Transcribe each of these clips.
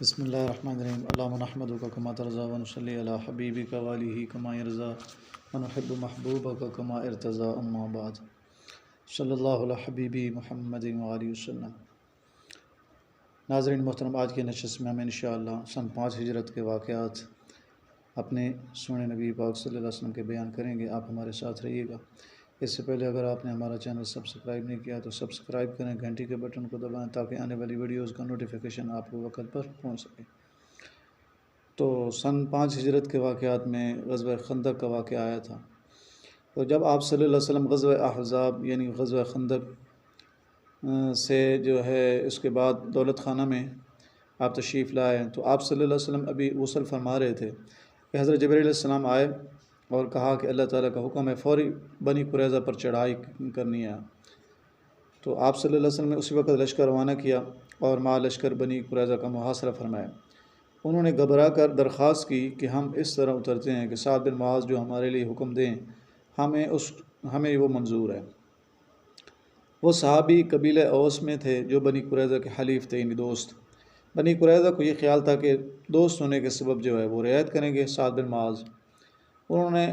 بسم اللہ الرحمن الرحیم اللہم نحمدک کما ترضی ونصلی علی حبیبک وآلہ کما یرضی ونحب محبوبک کما ارتضی اما بعد صلی اللہ علی حبیبی محمد وآلہ وسلم۔ ناظرین محترم، آج کی نشست میں ہم انشاءاللہ سن 5 ہجرت کے واقعات اپنے سونے نبی پاک صلی اللہ علیہ وسلم کے بیان کریں گے۔ آپ ہمارے ساتھ رہیے گا۔ اس سے پہلے اگر آپ نے ہمارا چینل سبسکرائب نہیں کیا تو سبسکرائب کریں، گھنٹی کے بٹن کو دبائیں تاکہ آنے والی ویڈیوز کا نوٹیفیکیشن آپ کو وقت پر پہنچ سکے۔ تو سن 5 ہجرت کے واقعات میں غزوہ خندق کا واقعہ آیا تھا۔ تو جب آپ صلی اللہ علیہ وسلم غزوہ احزاب یعنی غزوہ خندق سے جو ہے اس کے بعد دولت خانہ میں آپ تشریف لائے تو آپ صلی اللہ علیہ وسلم ابھی غسل فرما رہے تھے کہ حضرت جبرائیل علیہ السلام آئے اور کہا کہ اللہ تعالیٰ کا حکم ہے فوری بنی قریظہ پر چڑھائی کرنی ہے۔ تو آپ صلی اللہ علیہ وسلم نے اسی وقت لشکر روانہ کیا اور مع لشکر بنی قریظہ کا محاصرہ فرمایا۔ انہوں نے گھبرا کر درخواست کی کہ ہم اس طرح اترتے ہیں کہ سعد بن معاذ جو ہمارے لیے حکم دیں، ہمیں وہ منظور ہے۔ وہ صحابی قبیلہ اوس میں تھے جو بنی قریظہ کے حلیف تھے، یعنی دوست۔ بنی قریظہ کو یہ خیال تھا کہ دوست ہونے کے سبب جو ہے وہ رعایت کریں گے سعد بن معاذ۔ انہوں نے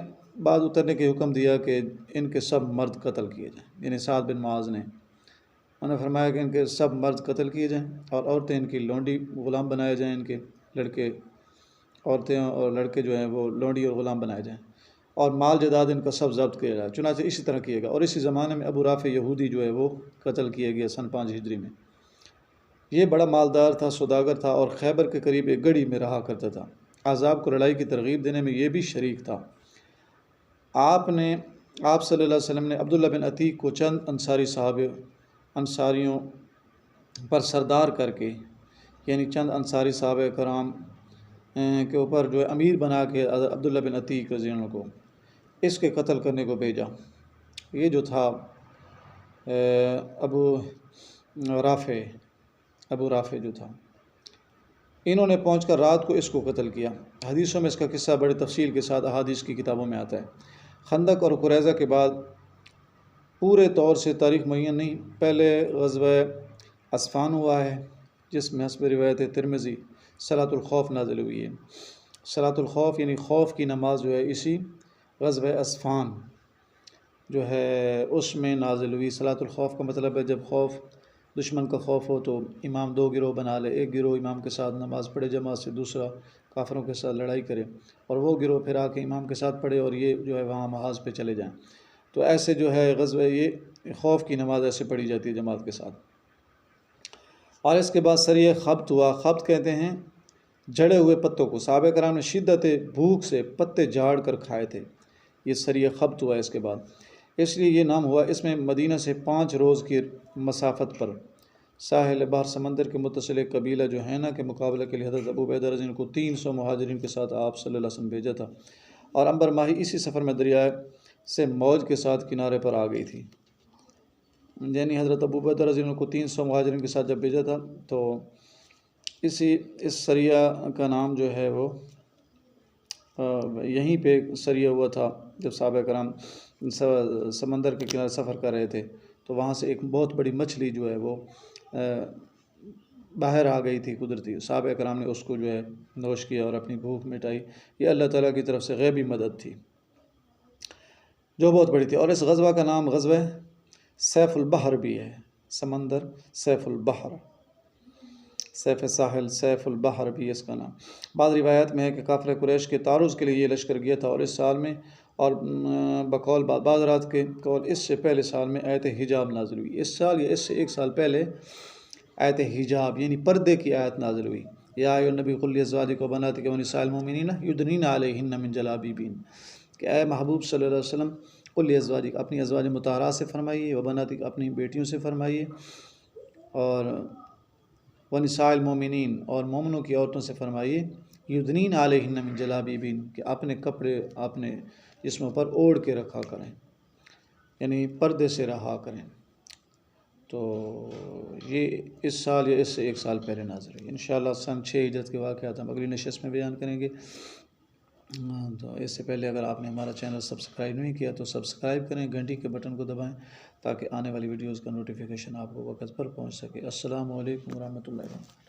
بعد اترنے کے حکم دیا کہ ان کے سب مرد قتل کیے جائیں، یعنی سعد بن معاذ نے انہوں نے فرمایا کہ ان کے سب مرد قتل کیے جائیں اور عورتیں ان کی لونڈی غلام بنائے جائیں، ان کے لڑکے عورتیں اور لڑکے جو ہیں وہ لونڈی اور غلام بنائے جائیں، اور مال جائیداد ان کا سب ضبط کیا جائے۔ چنانچہ اسی طرح کیے گا۔ اور اسی زمانے میں ابو رافع یہودی جو ہے وہ قتل کیا گیا سن 5 ہجری میں۔ یہ بڑا مالدار تھا، سوداگر تھا اور خیبر کے قریب ایک گڑھی میں رہا کرتا تھا۔ احزاب کو لڑائی کی ترغیب دینے میں یہ بھی شریک تھا۔ آپ صلی اللہ علیہ وسلم نے عبداللہ بن عتیق کو چند انصاریوں پر سردار کر کے، یعنی چند انصاری صحابہ کرام کے اوپر جو ہے امیر بنا کے عبداللہ بن عتیق رضی اللہ عنہ کو اس کے قتل کرنے کو بھیجا۔ یہ جو تھا ابو رافع جو تھا، انہوں نے پہنچ کر رات کو اس کو قتل کیا۔ حدیثوں میں اس کا قصہ بڑی تفصیل کے ساتھ احادیث کی کتابوں میں آتا ہے۔ خندق اور قریظہ کے بعد پورے طور سے تاریخ معین نہیں، پہلے غزوہ اسفان ہوا ہے جس میں حسب روایت ترمذی صلاۃ الخوف نازل ہوئی ہے۔ صلاۃ الخوف یعنی خوف کی نماز جو ہے اسی غزوہ اسفان جو ہے اس میں نازل ہوئی۔ صلاۃ الخوف کا مطلب ہے جب دشمن کا خوف ہو تو امام 2 گروہ بنا لے، ایک گروہ امام کے ساتھ نماز پڑھے جماعت سے، دوسرا کافروں کے ساتھ لڑائی کرے، اور وہ گروہ پھر آ کے امام کے ساتھ پڑھے اور یہ جو ہے وہاں محاذ پہ چلے جائیں۔ تو ایسے جو ہے غزوہ یہ خوف کی نماز ایسے پڑھی جاتی ہے جماعت کے ساتھ۔ اور اس کے بعد سریہ خبط ہوا۔ خبط کہتے ہیں جڑے ہوئے پتوں کو۔ صحابہ کرام نے شدت بھوک سے پتے جھاڑ کر کھائے تھے۔ یہ سریہ خبط ہوا اس کے بعد، اس لیے یہ نام ہوا۔ اس میں مدینہ سے 5 روز کی مسافت پر ساحل بحر سمندر کے متصل ایک قبیلہ جو ہینا کے مقابلے کے لیے حضرت ابو عبیدہ رضی اللہ عنہ کو 300 مہاجرین کے ساتھ آپ صلی اللہ علیہ وسلم بھیجا تھا، اور عنبر ماہی اسی سفر میں دریا سے موج کے ساتھ کنارے پر آ گئی تھی۔ یعنی حضرت ابو عبیدہ رضی اللہ عنہ کو 300 مہاجرین کے ساتھ جب بھیجا تھا تو اس سریہ کا نام جو ہے وہ یہیں پہ سریہ ہوا تھا جب صحابہ کرام سمندر کے کنارے سفر کر رہے تھے تو وہاں سے ایک بہت بڑی مچھلی جو ہے وہ باہر آ گئی تھی قدرتی۔ صحابہ کرام نے اس کو جو ہے نوش کیا اور اپنی بھوک مٹائی۔ یہ اللہ تعالیٰ کی طرف سے غیبی مدد تھی جو بہت بڑی تھی۔ اور اس غزوہ کا نام غزوہ سیف البحر بھی ہے۔ سمندر سیف البحر، سیف ساحل سیف البحر بھی اس کا نام۔ بعض روایات میں ہے کہ کافر قریش کے تعرض کے لیے یہ لشکر گیا تھا، اور اس سال میں اور بقول بعض رات کے قول اس سے پہلے سال میں آیت حجاب نازل ہوئی۔ اس سال یا اس سے 1 سال پہلے آیت حجاب یعنی پردے کی آیت نازل ہوئی۔ یا ایھا النبی قل لازواجک وبناتک ونساء المؤمنین یدنین علیہن من جلابیبہن، کہ اے محبوب صلی اللہ علیہ وسلم قل لازواجک اپنی ازواج مطہرات سے فرمائیے، وبناتک اپنی بیٹیوں سے فرمائیے، اور ونساء المؤمنین اور مومنوں کی عورتوں سے فرمائیے، یدنین علیہن من جلابیبہن، کہ اپنے کپڑے اپنے جسموں پر اوڑھ کے رکھا کریں، یعنی پردے سے رہا کریں۔ تو یہ اس سال یا اس سے 1 سال پہلے نازل ہوئی۔ انشاءاللہ سن 6 ہجرت کے واقعات ہم اگلی نشست میں بیان کریں گے۔ تو اس سے پہلے اگر آپ نے ہمارا چینل سبسکرائب نہیں کیا تو سبسکرائب کریں، گھنٹی کے بٹن کو دبائیں تاکہ آنے والی ویڈیوز کا نوٹیفیکیشن آپ کو وقت پر پہنچ سکے۔ السلام علیکم ورحمۃ اللہ وبرکاتہ۔